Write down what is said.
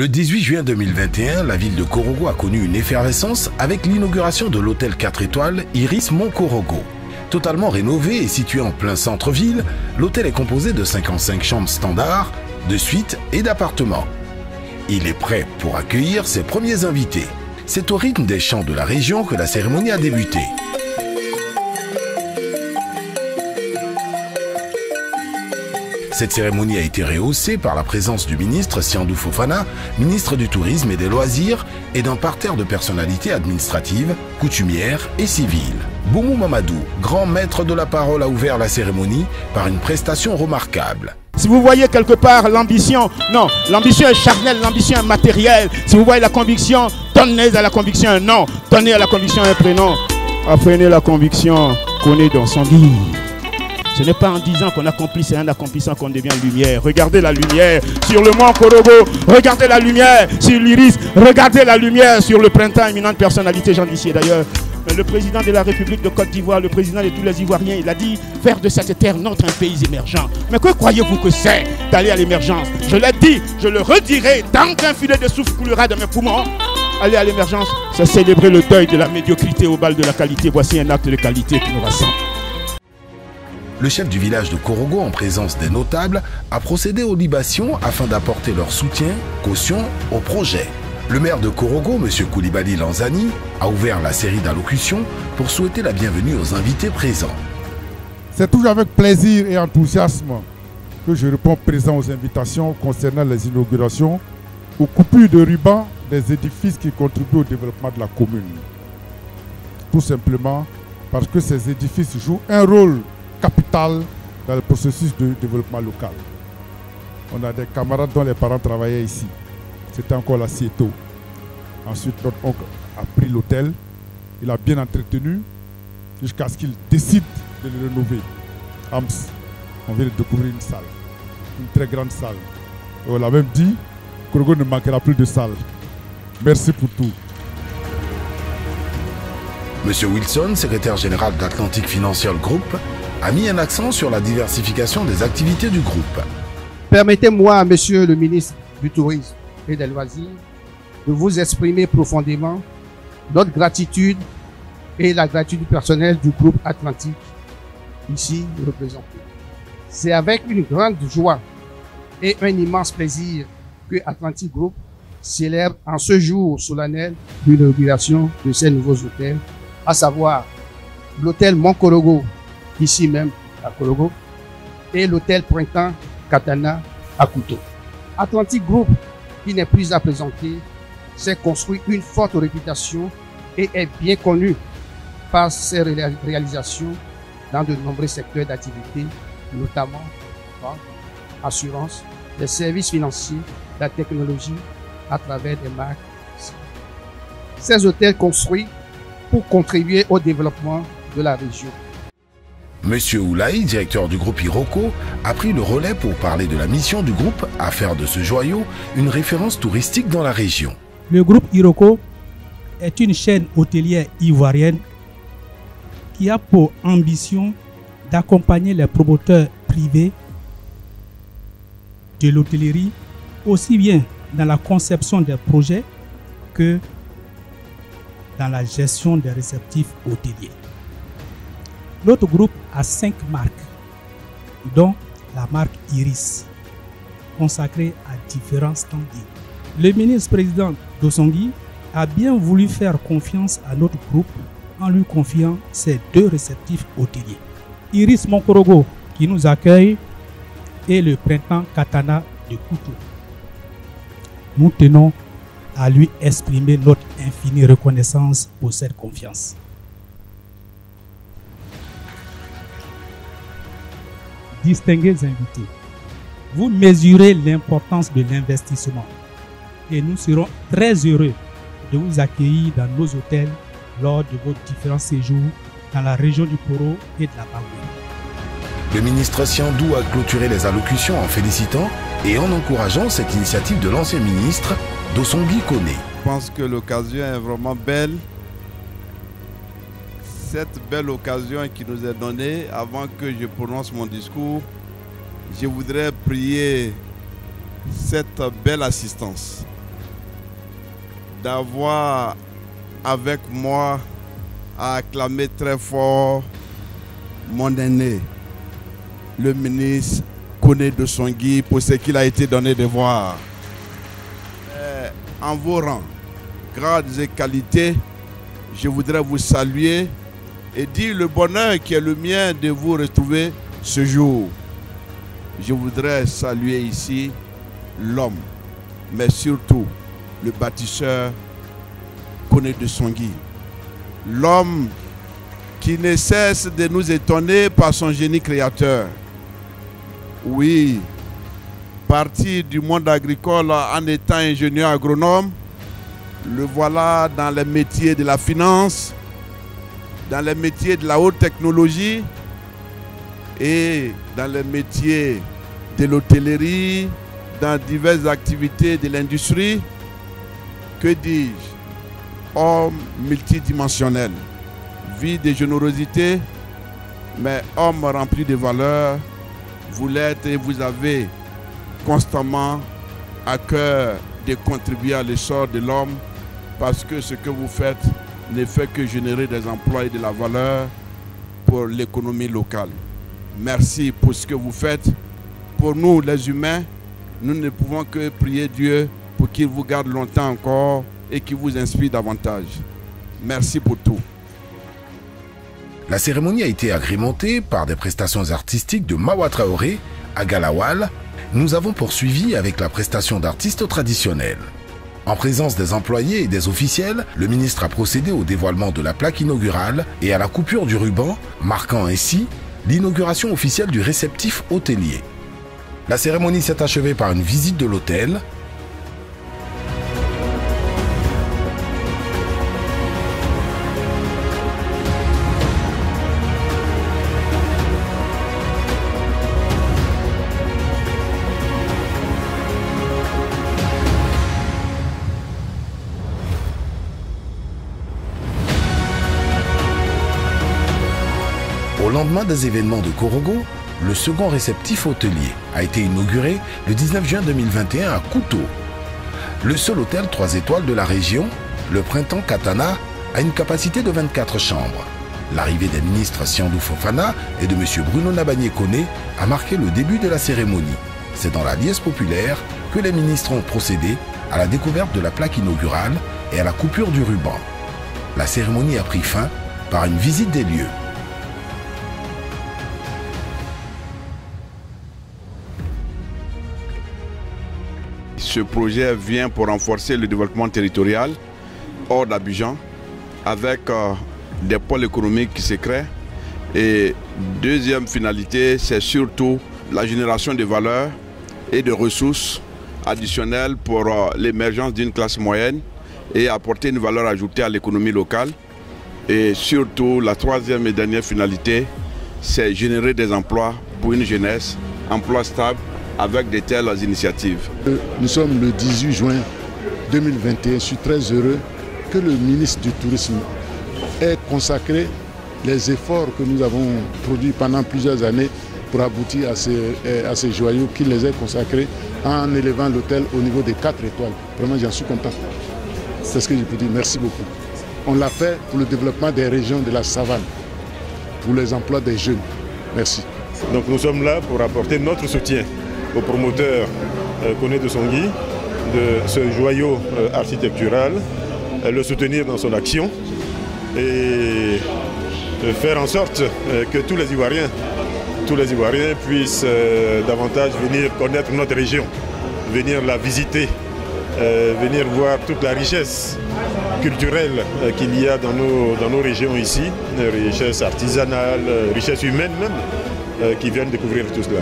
Le 18 juin 2021, la ville de Korogo a connu une effervescence avec l'inauguration de l'hôtel 4 étoiles Iris Mont Korogo. Totalement rénové et situé en plein centre-ville, l'hôtel est composé de 55 chambres standards, de suites et d'appartements. Il est prêt pour accueillir ses premiers invités. C'est au rythme des chants de la région que la cérémonie a débuté. Cette cérémonie a été rehaussée par la présence du ministre Siandou Fofana, ministre du Tourisme et des Loisirs, et d'un parterre de personnalités administratives, coutumières et civiles. Boumou Mamadou, grand maître de la parole, a ouvert la cérémonie par une prestation remarquable. Si vous voyez quelque part l'ambition, non, l'ambition est charnelle, l'ambition est matérielle. Si vous voyez la conviction, donnez à la conviction un nom, donnez à la conviction un prénom. Apprenez la conviction qu'on est dans son lit. Ce n'est pas en disant qu'on accomplit, c'est en accomplissant qu'on devient lumière. Regardez la lumière sur le mont Korogo, regardez la lumière sur l'Iris, regardez la lumière sur le printemps, éminente personnalité, Jean Dissier d'ailleurs. Le président de la République de Côte d'Ivoire, le président de tous les Ivoiriens, il a dit faire de cette terre notre un pays émergent. Mais que croyez-vous que c'est d'aller à l'émergence? Je l'ai dit, je le redirai, tant qu'un filet de souffle coulera dans mes poumons. Aller à l'émergence, c'est célébrer le deuil de la médiocrité au bal de la qualité. Voici un acte de qualité qui nous rassemble. Le chef du village de Korogo, en présence des notables, a procédé aux libations afin d'apporter leur soutien, caution au projet. Le maire de Korogo, M. Koulibaly Lanzani, a ouvert la série d'allocutions pour souhaiter la bienvenue aux invités présents. C'est toujours avec plaisir et enthousiasme que je réponds présent aux invitations concernant les inaugurations, aux coupures de ruban des édifices qui contribuent au développement de la commune. Tout simplement parce que ces édifices jouent un rôle capital dans le processus de développement local. On a des camarades dont les parents travaillaient ici. C'était encore la Cieto. Ensuite, notre oncle a pris l'hôtel. Il a bien entretenu jusqu'à ce qu'il décide de le rénover. Ams, on vient de découvrir une salle, une très grande salle. Et on l'a même dit, Korogo ne manquera plus de salle. Merci pour tout. Monsieur Wilson, secrétaire général d'Atlantic Financial Group, a mis un accent sur la diversification des activités du groupe. Permettez-moi, monsieur le ministre du Tourisme et des Loisirs, de vous exprimer profondément notre gratitude et la gratitude du personnel du groupe Atlantique, ici représenté. C'est avec une grande joie et un immense plaisir que Atlantic Group célèbre en ce jour solennel l'inauguration de ces nouveaux hôtels, à savoir l'hôtel Mont Korogo, ici même à Korogo, et l'hôtel Printemps Katana à Kouto. Atlantic Group, qui n'est plus à présenter, s'est construit une forte réputation et est bien connu par ses réalisations dans de nombreux secteurs d'activité, notamment banque, assurance, les services financiers, la technologie, à travers des marques. Ces hôtels construits pour contribuer au développement de la région. Monsieur Oulaï, directeur du groupe Iroko, a pris le relais pour parler de la mission du groupe à faire de ce joyau une référence touristique dans la région. Le groupe Iroko est une chaîne hôtelière ivoirienne qui a pour ambition d'accompagner les promoteurs privés de l'hôtellerie aussi bien dans la conception des projets que dans la gestion des réceptifs hôteliers. Notre groupe a 5 marques, dont la marque Iris, consacrée à différents standings. Le ministre-président Dosongui a bien voulu faire confiance à notre groupe en lui confiant ces 2 réceptifs hôteliers. Iris Mont Korogo, qui nous accueille, et le Printemps Katana de Kouto. Nous tenons à lui exprimer notre infinie reconnaissance pour cette confiance. Distingués invités, vous mesurez l'importance de l'investissement et nous serons très heureux de vous accueillir dans nos hôtels lors de vos différents séjours dans la région du Koro et de la Baoue. Le ministre Siandou a clôturé les allocutions en félicitant et en encourageant cette initiative de l'ancien ministre Dosongui Kone. Je pense que l'occasion est vraiment belle. Cette belle occasion qui nous est donnée, avant que je prononce mon discours, je voudrais prier cette belle assistance d'avoir avec moi à acclamer très fort mon aîné, le ministre Koné de Songui, pour ce qu'il a été donné de voir. En vos rangs, grades et qualités, je voudrais vous saluer et dire le bonheur qui est le mien de vous retrouver ce jour. Je voudrais saluer ici l'homme, mais surtout le bâtisseur Koné de Songui. L'homme qui ne cesse de nous étonner par son génie créateur. Oui, parti du monde agricole en étant ingénieur agronome, le voilà dans les métiers de la finance, dans les métiers de la haute technologie et dans les métiers de l'hôtellerie, dans diverses activités de l'industrie. Que dis-je? Homme multidimensionnel, vie de générosité, mais homme rempli de valeurs. Vous l'êtes et vous avez constamment à cœur de contribuer à l'essor de l'homme, parce que ce que vous faites ne fait que générer des emplois et de la valeur pour l'économie locale. Merci pour ce que vous faites. Pour nous, les humains, nous ne pouvons que prier Dieu pour qu'il vous garde longtemps encore et qu'il vous inspire davantage. Merci pour tout. La cérémonie a été agrémentée par des prestations artistiques de Mawa Traoré à Galawal. Nous avons poursuivi avec la prestation d'artistes traditionnels. En présence des employés et des officiels, le ministre a procédé au dévoilement de la plaque inaugurale et à la coupure du ruban, marquant ainsi l'inauguration officielle du réceptif hôtelier. La cérémonie s'est achevée par une visite de l'hôtel. Au lendemain des événements de Korogo, le second réceptif hôtelier a été inauguré le 19 juin 2021 à Kouto. Le seul hôtel 3 étoiles de la région, le Printemps Katana, a une capacité de 24 chambres. L'arrivée des ministres Siandou Fofana et de M. Bruno Nabagné-Koné a marqué le début de la cérémonie. C'est dans la liesse populaire que les ministres ont procédé à la découverte de la plaque inaugurale et à la coupure du ruban. La cérémonie a pris fin par une visite des lieux. Ce projet vient pour renforcer le développement territorial hors d'Abidjan avec des pôles économiques qui se créent. Et deuxième finalité, c'est surtout la génération de valeurs et de ressources additionnelles pour l'émergence d'une classe moyenne et apporter une valeur ajoutée à l'économie locale. Et surtout, la troisième et dernière finalité, c'est générer des emplois pour une jeunesse, emplois stables, avec de telles initiatives. Nous sommes le 18 juin 2021. Je suis très heureux que le ministre du Tourisme ait consacré les efforts que nous avons produits pendant plusieurs années pour aboutir à ces joyaux, qu'il les ait consacrés en élevant l'hôtel au niveau des 4 étoiles. Vraiment, j'en suis content. C'est ce que je peux dire. Merci beaucoup. On l'a fait pour le développement des régions de la savane, pour les emplois des jeunes. Merci. Donc nous sommes là pour apporter notre soutien au promoteur Koné de Songui, de ce joyau architectural, le soutenir dans son action et faire en sorte que tous les Ivoiriens puissent davantage venir connaître notre région, venir la visiter, venir voir toute la richesse culturelle qu'il y a dans nos régions ici, richesse artisanale, richesse humaine même, qui viennent découvrir tout cela.